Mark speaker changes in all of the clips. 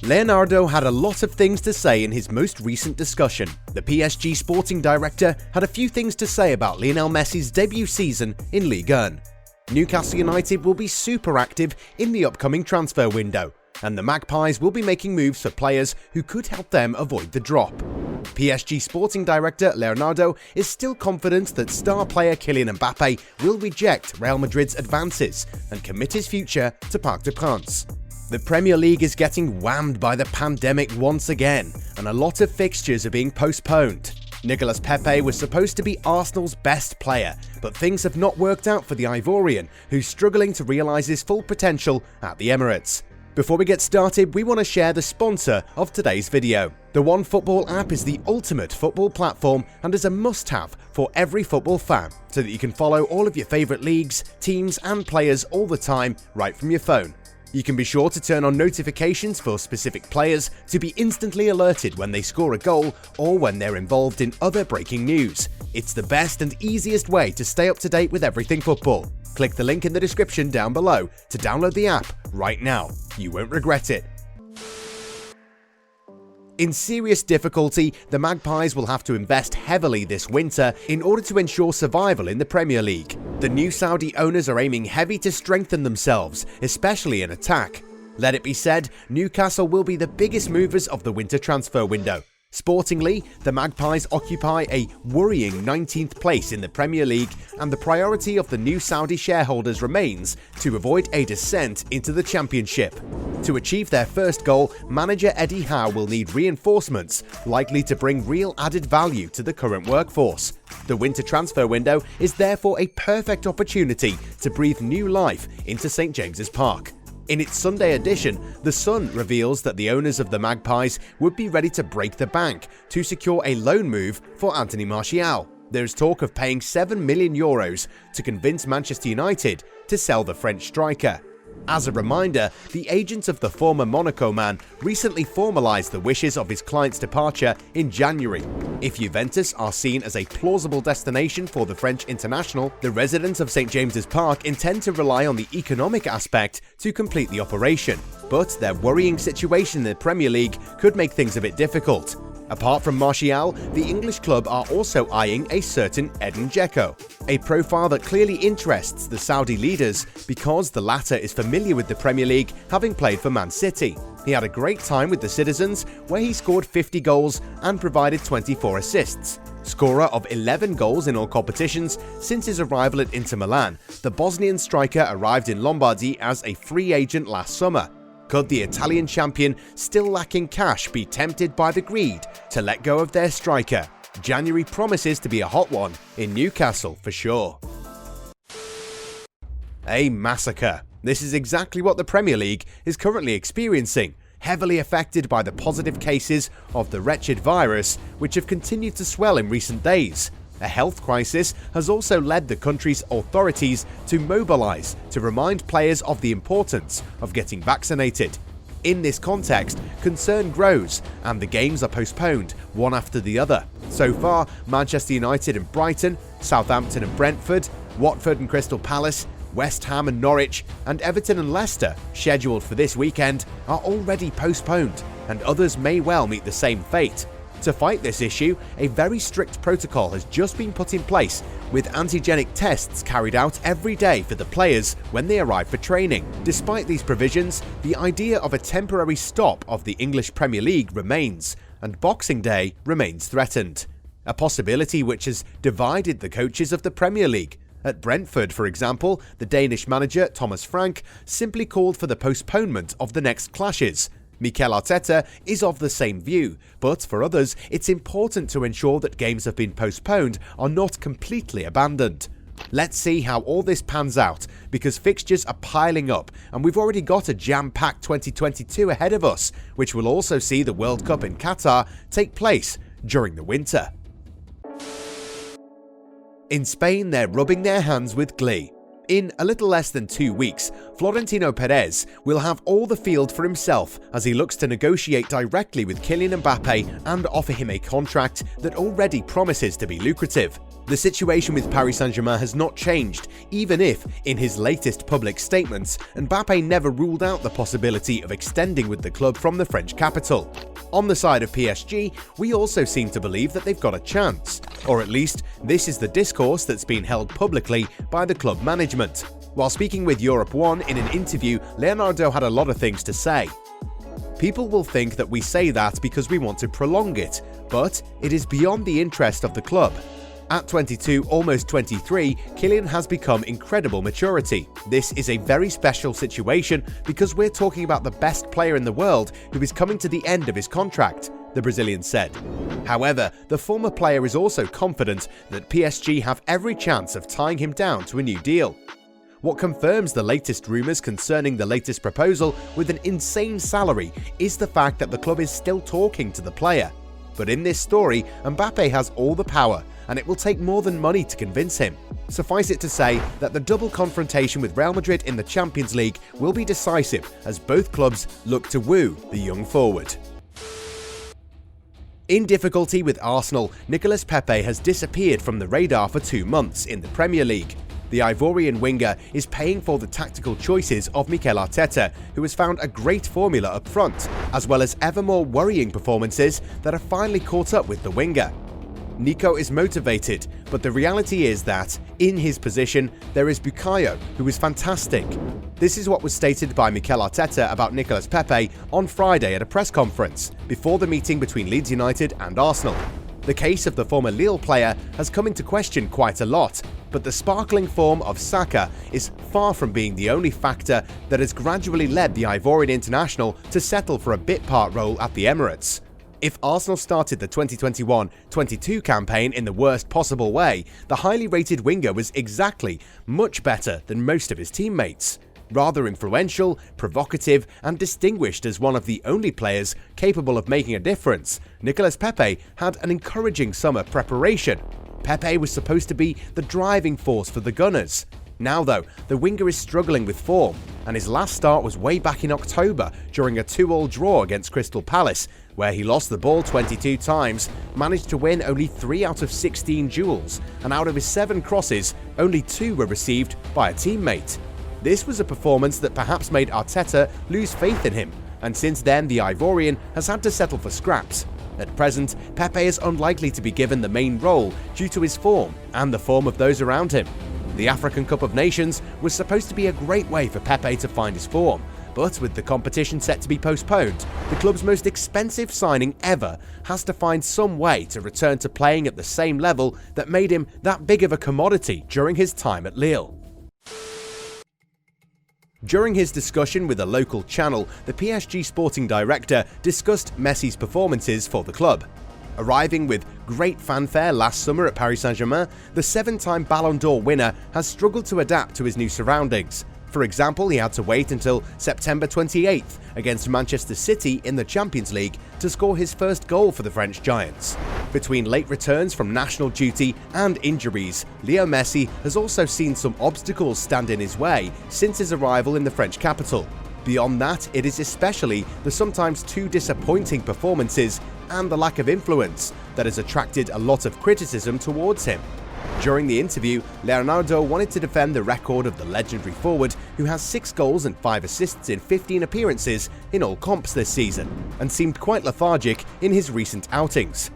Speaker 1: Leonardo had a lot of things to say in his most recent discussion. The PSG sporting director had a few things to say about Lionel Messi's debut season in Ligue 1. Newcastle United will be super active in the upcoming transfer window, and the Magpies will be making moves for players who could help them avoid the drop. PSG sporting director Leonardo is still confident that star player Kylian Mbappe will reject Real Madrid's advances and commit his future to Parc de France. The Premier League is getting whammed by the pandemic once again, and a lot of fixtures are being postponed. Nicolas Pepe was supposed to be Arsenal's best player, but things have not worked out for the Ivorian, who's struggling to realise his full potential at the Emirates. Before we get started, we want to share the sponsor of today's video. The OneFootball app is the ultimate football platform and is a must-have for every football fan, so that you can follow all of your favourite leagues, teams and players all the time right from your phone. You can be sure to turn on notifications for specific players to be instantly alerted when they score a goal or when they're involved in other breaking news. It's the best and easiest way to stay up to date with everything football. Click the link in the description down below to download the app right now. You won't regret it. In serious difficulty, the Magpies will have to invest heavily this winter in order to ensure survival in the Premier League. The new Saudi owners are aiming heavy to strengthen themselves, especially in attack. Let it be said, Newcastle will be the biggest movers of the winter transfer window. Sportingly, the Magpies occupy a worrying 19th place in the Premier League, and the priority of the new Saudi shareholders remains to avoid a descent into the Championship. To achieve their first goal, manager Eddie Howe will need reinforcements, likely to bring real added value to the current workforce. The winter transfer window is therefore a perfect opportunity to breathe new life into St James's Park. In its Sunday edition, The Sun reveals that the owners of the Magpies would be ready to break the bank to secure a loan move for Anthony Martial. There is talk of paying €7 million to convince Manchester United to sell the French striker. As a reminder, the agent of the former Monaco man recently formalised the wishes of his client's departure in January. If Juventus are seen as a plausible destination for the French international, the residents of St James's Park intend to rely on the economic aspect to complete the operation, but their worrying situation in the Premier League could make things a bit difficult. Apart from Martial, the English club are also eyeing a certain Edin Dzeko, a profile that clearly interests the Saudi leaders because the latter is familiar with the Premier League, having played for Man City. He had a great time with the Citizens, where he scored 50 goals and provided 24 assists. Scorer of 11 goals in all competitions since his arrival at Inter Milan, the Bosnian striker arrived in Lombardy as a free agent last summer. Could the Italian champion, still lacking cash, be tempted by the greed to let go of their striker? January promises to be a hot one in Newcastle for sure. A massacre. This is exactly what the Premier League is currently experiencing, heavily affected by the positive cases of the wretched virus, which have continued to swell in recent days. A health crisis has also led the country's authorities to mobilise to remind players of the importance of getting vaccinated. In this context, concern grows and the games are postponed one after the other. So far, Manchester United and Brighton, Southampton and Brentford, Watford and Crystal Palace, West Ham and Norwich, and Everton and Leicester, scheduled for this weekend, are already postponed, and others may well meet the same fate. To fight this issue, a very strict protocol has just been put in place, with antigenic tests carried out every day for the players when they arrive for training. Despite these provisions, the idea of a temporary stop of the English Premier League remains, and Boxing Day remains threatened. A possibility which has divided the coaches of the Premier League. At Brentford, for example, the Danish manager Thomas Frank simply called for the postponement of the next clashes. Mikel Arteta is of the same view, but for others, it's important to ensure that games have been postponed are not completely abandoned. Let's see how all this pans out, because fixtures are piling up and we've already got a jam-packed 2022 ahead of us, which will also see the World Cup in Qatar take place during the winter. In Spain, they're rubbing their hands with glee. In a little less than 2 weeks, Florentino Perez will have all the field for himself as he looks to negotiate directly with Kylian Mbappe and offer him a contract that already promises to be lucrative. The situation with Paris Saint-Germain has not changed, even if, in his latest public statements, Mbappe never ruled out the possibility of extending with the club from the French capital. On the side of PSG, we also seem to believe that they've got a chance, or at least this is the discourse that's been held publicly by the club management. While speaking with Europe 1 in an interview, Leonardo had a lot of things to say. People will think that we say that because we want to prolong it, but it is beyond the interest of the club. At 22, almost 23, Kylian has become incredible maturity. This is a very special situation because we're talking about the best player in the world who is coming to the end of his contract, the Brazilian said. However, the former player is also confident that PSG have every chance of tying him down to a new deal. What confirms the latest rumours concerning the latest proposal with an insane salary is the fact that the club is still talking to the player. But in this story, Mbappe has all the power, and it will take more than money to convince him. Suffice it to say that the double confrontation with Real Madrid in the Champions League will be decisive as both clubs look to woo the young forward. In difficulty with Arsenal, Nicolas Pepe has disappeared from the radar for 2 months in the Premier League. The Ivorian winger is paying for the tactical choices of Mikel Arteta, who has found a great formula up front, as well as ever more worrying performances that have finally caught up with the winger. Nico is motivated, but the reality is that, in his position, there is Bukayo, who is fantastic. This is what was stated by Mikel Arteta about Nicolas Pepe on Friday at a press conference, before the meeting between Leeds United and Arsenal. The case of the former Lille player has come into question quite a lot, but the sparkling form of Saka is far from being the only factor that has gradually led the Ivorian international to settle for a bit-part role at the Emirates. If Arsenal started the 2021-22 campaign in the worst possible way, the highly rated winger was exactly much better than most of his teammates. Rather influential, provocative, and distinguished as one of the only players capable of making a difference, Nicolas Pepe had an encouraging summer preparation. Pepe was supposed to be the driving force for the Gunners. Now though, the winger is struggling with form, and his last start was way back in October during a 2-2 draw against Crystal Palace, where he lost the ball 22 times, managed to win only 3 out of 16 duels, and out of his 7 crosses, only 2 were received by a teammate. This was a performance that perhaps made Arteta lose faith in him, and since then the Ivorian has had to settle for scraps. At present, Pepe is unlikely to be given the main role due to his form and the form of those around him. The African Cup of Nations was supposed to be a great way for Pepe to find his form, but with the competition set to be postponed, the club's most expensive signing ever has to find some way to return to playing at the same level that made him that big of a commodity during his time at Lille. During his discussion with a local channel, the PSG sporting director discussed Messi's performances for the club. Arriving with great fanfare last summer at Paris Saint-Germain, the 7-time Ballon d'Or winner has struggled to adapt to his new surroundings. For example, he had to wait until September 28th against Manchester City in the Champions League to score his first goal for the French Giants. Between late returns from national duty and injuries, Lionel Messi has also seen some obstacles stand in his way since his arrival in the French capital. Beyond that, it is especially the sometimes too disappointing performances and the lack of influence that has attracted a lot of criticism towards him. During the interview, Leonardo wanted to defend the record of the legendary forward who has 6 goals and 5 assists in 15 appearances in all comps this season, and seemed quite lethargic in his recent outings.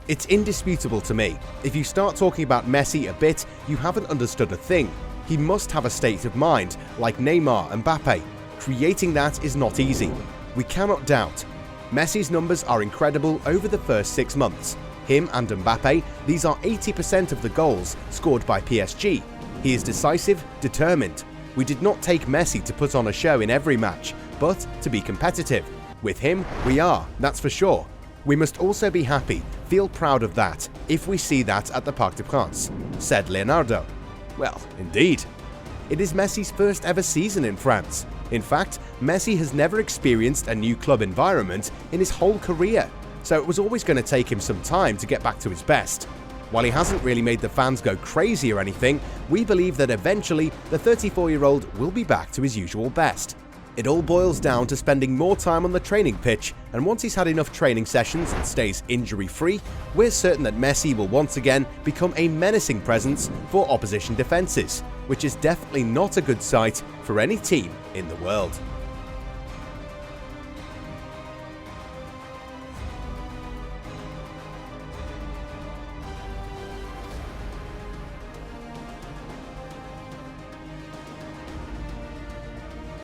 Speaker 1: It's indisputable to me, if you start talking about Messi a bit, you haven't understood a thing. He must have a state of mind, like Neymar and Mbappe. Creating that is not easy. We cannot doubt. Messi's numbers are incredible over the first 6 months. Him and Mbappe, these are 80% of the goals scored by PSG. He is decisive, determined. We did not take Messi to put on a show in every match, but to be competitive. With him, we are, that's for sure. We must also be happy, feel proud of that, if we see that at the Parc de France, said Leonardo. Well, indeed. It is Messi's first ever season in France. In fact, Messi has never experienced a new club environment in his whole career, so it was always going to take him some time to get back to his best. While he hasn't really made the fans go crazy or anything, we believe that eventually the 34-year-old will be back to his usual best. It all boils down to spending more time on the training pitch, and once he's had enough training sessions and stays injury-free, we're certain that Messi will once again become a menacing presence for opposition defences, which is definitely not a good sight for any team in the world.